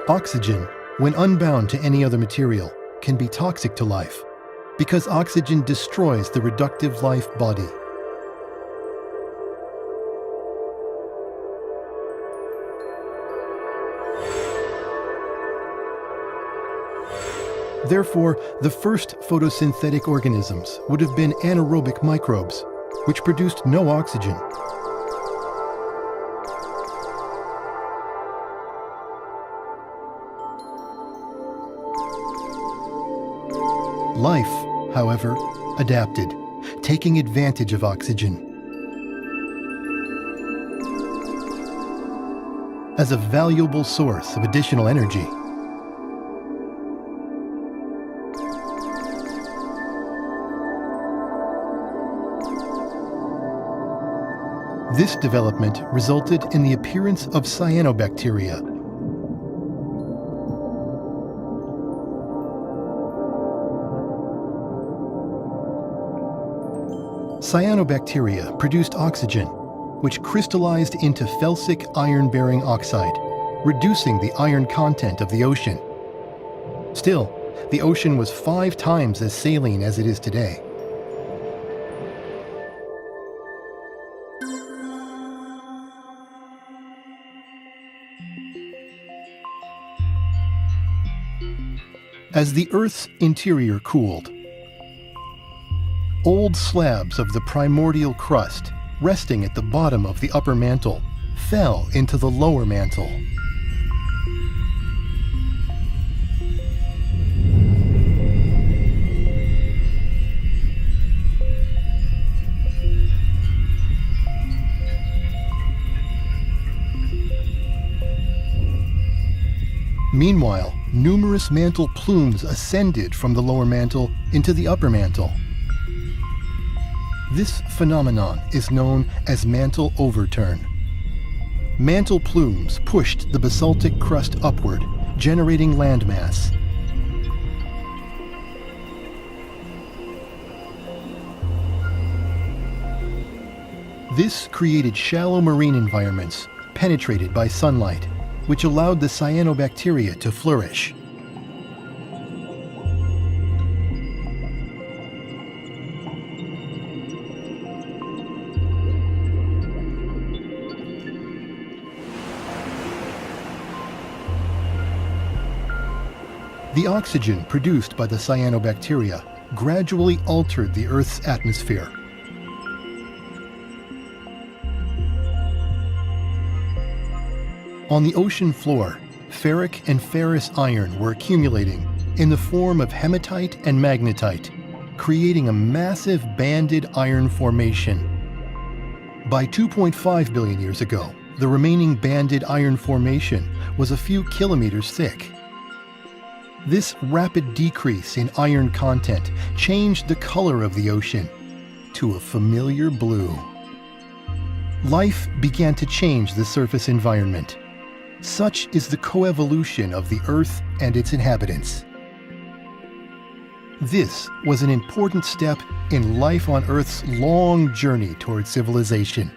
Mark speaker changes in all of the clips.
Speaker 1: Oxygen, when unbound to any other material, can be toxic to life because oxygen destroys the reductive life body. Therefore, the first photosynthetic organisms would have been anaerobic microbes, which produced no oxygen. Life, however, adapted, taking advantage of oxygen. As a valuable source of additional energy. This development resulted in the appearance of cyanobacteria. Cyanobacteria produced oxygen, which crystallized into felsic iron-bearing oxide, reducing the iron content of the ocean. Still, the ocean was 5 times as saline as it is today. As the Earth's interior cooled, old slabs of the primordial crust, resting at the bottom of the upper mantle, fell into the lower mantle. Meanwhile, numerous mantle plumes ascended from the lower mantle into the upper mantle. This phenomenon is known as mantle overturn. Mantle plumes pushed the basaltic crust upward, generating landmass. This created shallow marine environments penetrated by sunlight, which allowed the cyanobacteria to flourish. The oxygen produced by the cyanobacteria gradually altered the Earth's atmosphere. On the ocean floor, ferric and ferrous iron were accumulating in the form of hematite and magnetite, creating a massive banded iron formation. By 2.5 billion years ago, the remaining banded iron formation was a few kilometers thick. This rapid decrease in iron content changed the color of the ocean to a familiar blue. Life began to change the surface environment. Such is the coevolution of the Earth and its inhabitants. This was an important step in life on Earth's long journey toward civilization.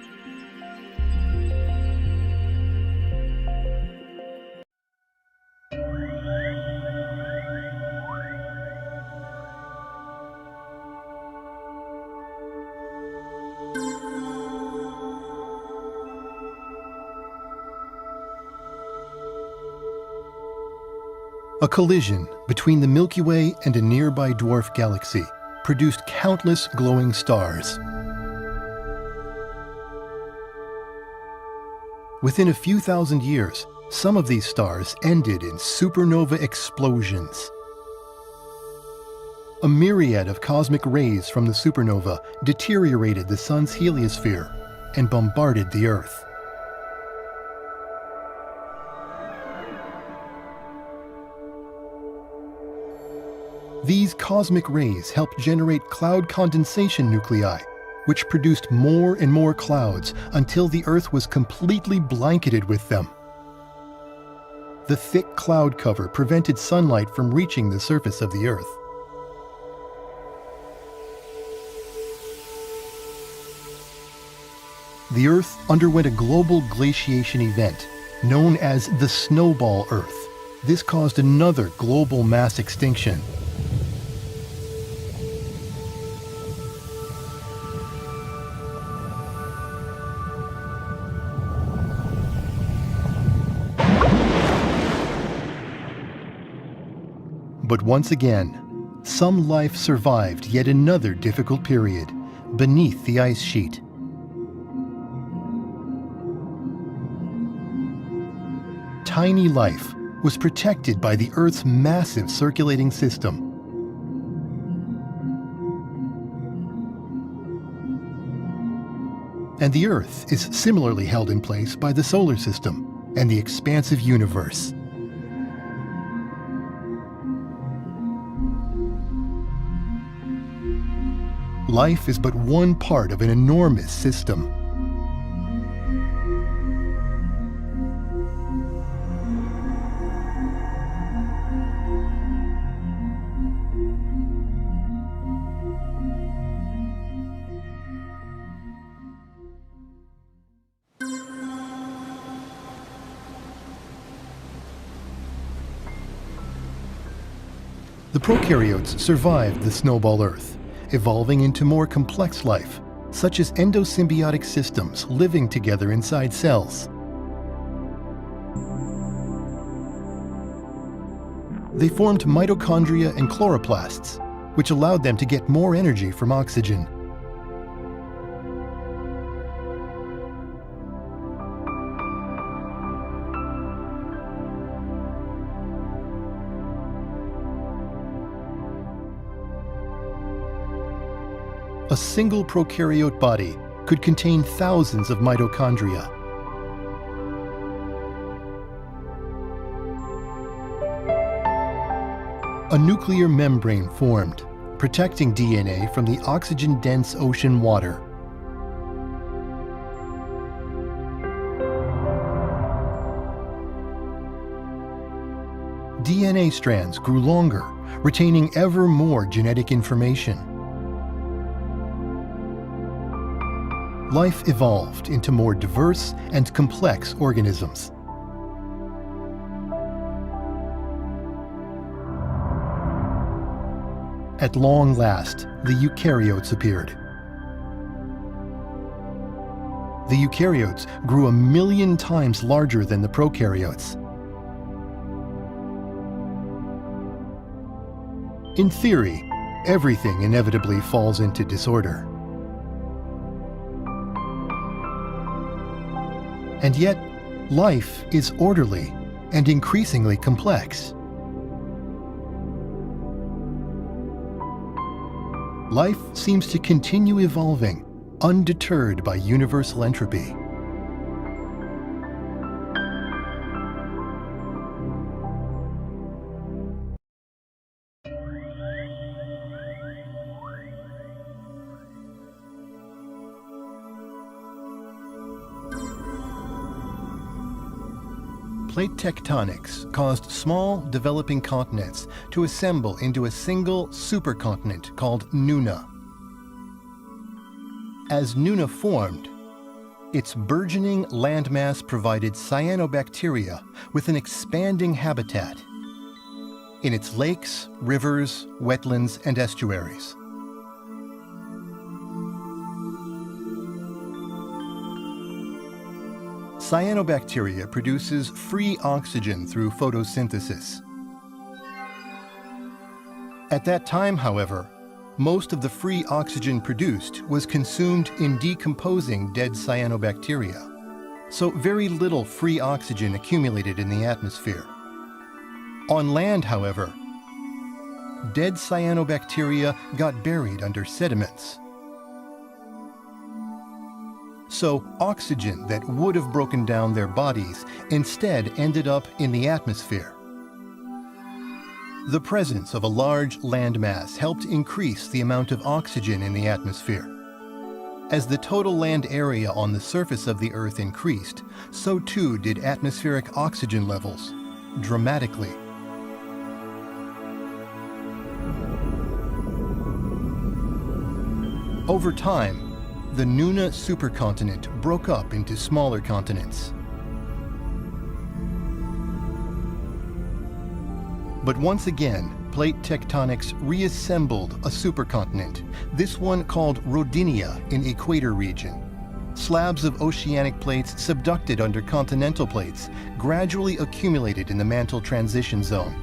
Speaker 1: A collision between the Milky Way and a nearby dwarf galaxy produced countless glowing stars. Within a few thousand years, some of these stars ended in supernova explosions. A myriad of cosmic rays from the supernova deteriorated the sun's heliosphere and bombarded the Earth. These cosmic rays helped generate cloud condensation nuclei, which produced more and more clouds until the Earth was completely blanketed with them. The thick cloud cover prevented sunlight from reaching the surface of the Earth. The Earth underwent a global glaciation event known as the Snowball Earth, This caused another global mass extinction. But once again, some life survived yet another difficult period beneath the ice sheet. Tiny life was protected by the Earth's massive circulating system. And the Earth is similarly held in place by the solar system and the expansive universe. Life is but one part of an enormous system. The prokaryotes survived the snowball Earth, evolving into more complex life, such as endosymbiotic systems living together inside cells. They formed mitochondria and chloroplasts, which allowed them to get more energy from oxygen. A single prokaryote body could contain thousands of mitochondria. A nuclear membrane formed, protecting DNA from the oxygen-dense ocean water. DNA strands grew longer, retaining ever more genetic information. Life evolved into more diverse and complex organisms. At long last, the eukaryotes appeared. The eukaryotes grew 1,000,000 times larger than the prokaryotes. In theory, everything inevitably falls into disorder. And yet, life is orderly and increasingly complex. Life seems to continue evolving, undeterred by universal entropy. Plate tectonics caused small, developing continents to assemble into a single supercontinent called Nuna. As Nuna formed, its burgeoning landmass provided cyanobacteria with an expanding habitat in its lakes, rivers, wetlands, and estuaries. Cyanobacteria produces free oxygen through photosynthesis. At that time, however, most of the free oxygen produced was consumed in decomposing dead cyanobacteria, so very little free oxygen accumulated in the atmosphere. On land, however, dead cyanobacteria got buried under sediments. So oxygen that would have broken down their bodies instead ended up in the atmosphere. The presence of a large landmass helped increase the amount of oxygen in the atmosphere. As the total land area on the surface of the Earth increased, so too did atmospheric oxygen levels, dramatically. Over time, the Nuna supercontinent broke up into smaller continents. But once again, plate tectonics reassembled a supercontinent, this one called Rodinia in Equator region. Slabs of oceanic plates subducted under continental plates gradually accumulated in the mantle transition zone.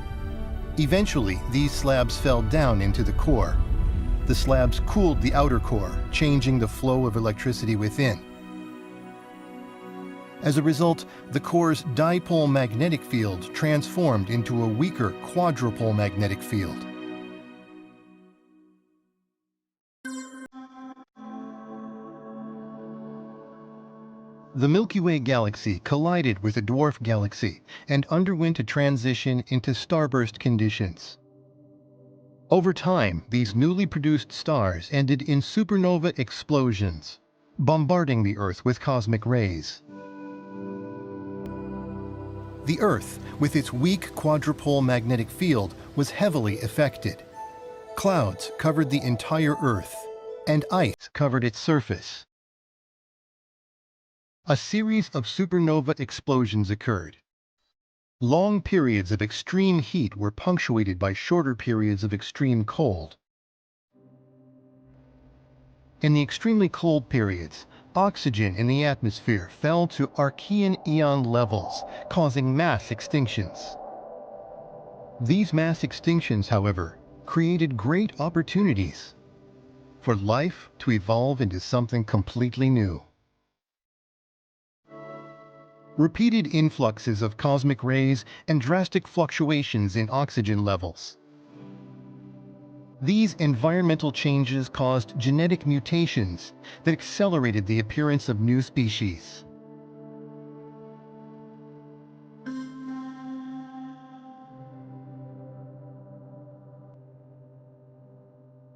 Speaker 1: Eventually, these slabs fell down into the core. The slabs cooled the outer core, changing the flow of electricity within. As a result, the core's dipole magnetic field transformed into a weaker quadrupole magnetic field. The Milky Way galaxy collided with a dwarf galaxy and underwent a transition into starburst conditions. Over time, these newly produced stars ended in supernova explosions, bombarding the Earth with cosmic rays. The Earth, with its weak quadrupole magnetic field, was heavily affected. Clouds covered the entire Earth, and ice covered its surface. A series of supernova explosions occurred. Long periods of extreme heat were punctuated by shorter periods of extreme cold. In the extremely cold periods, oxygen in the atmosphere fell to Archean eon levels, causing mass extinctions. These mass extinctions, however, created great opportunities for life to evolve into something completely new. Repeated influxes of cosmic rays and drastic fluctuations in oxygen levels. These environmental changes caused genetic mutations that accelerated the appearance of new species.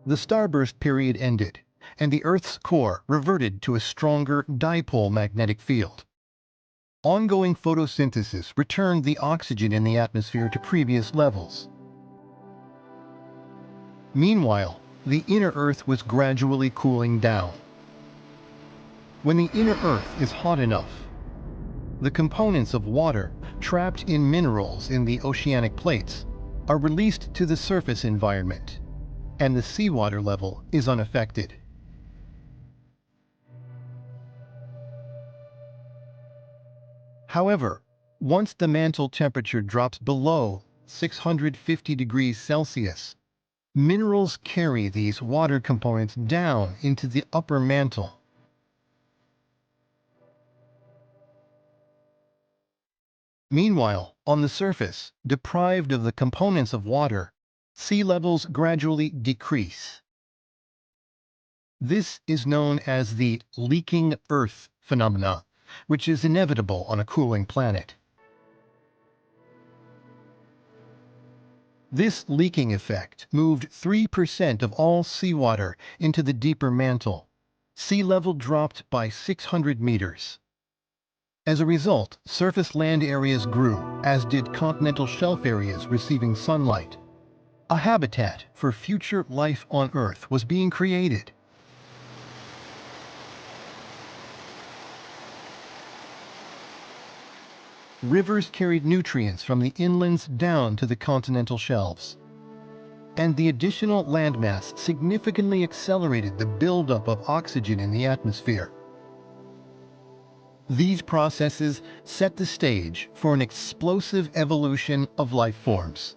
Speaker 1: The starburst period ended, and the Earth's core reverted to a stronger dipole magnetic field. Ongoing photosynthesis returned the oxygen in the atmosphere to previous levels. Meanwhile, the inner Earth was gradually cooling down. When the inner Earth is hot enough, the components of water trapped in minerals in the oceanic plates are released to the surface environment, and the seawater level is unaffected. However, once the mantle temperature drops below 650 degrees Celsius, minerals carry these water components down into the upper mantle. Meanwhile, on the surface, deprived of the components of water, sea levels gradually decrease. This is known as the leaking Earth phenomena, which is inevitable on a cooling planet. This leaking effect moved 3% of all seawater into the deeper mantle. Sea level dropped by 600 meters. As a result, surface land areas grew, as did continental shelf areas receiving sunlight. A habitat for future life on Earth was being created. Rivers carried nutrients from the inlands down to the continental shelves. And the additional landmass significantly accelerated the buildup of oxygen in the atmosphere. These processes set the stage for an explosive evolution of life forms.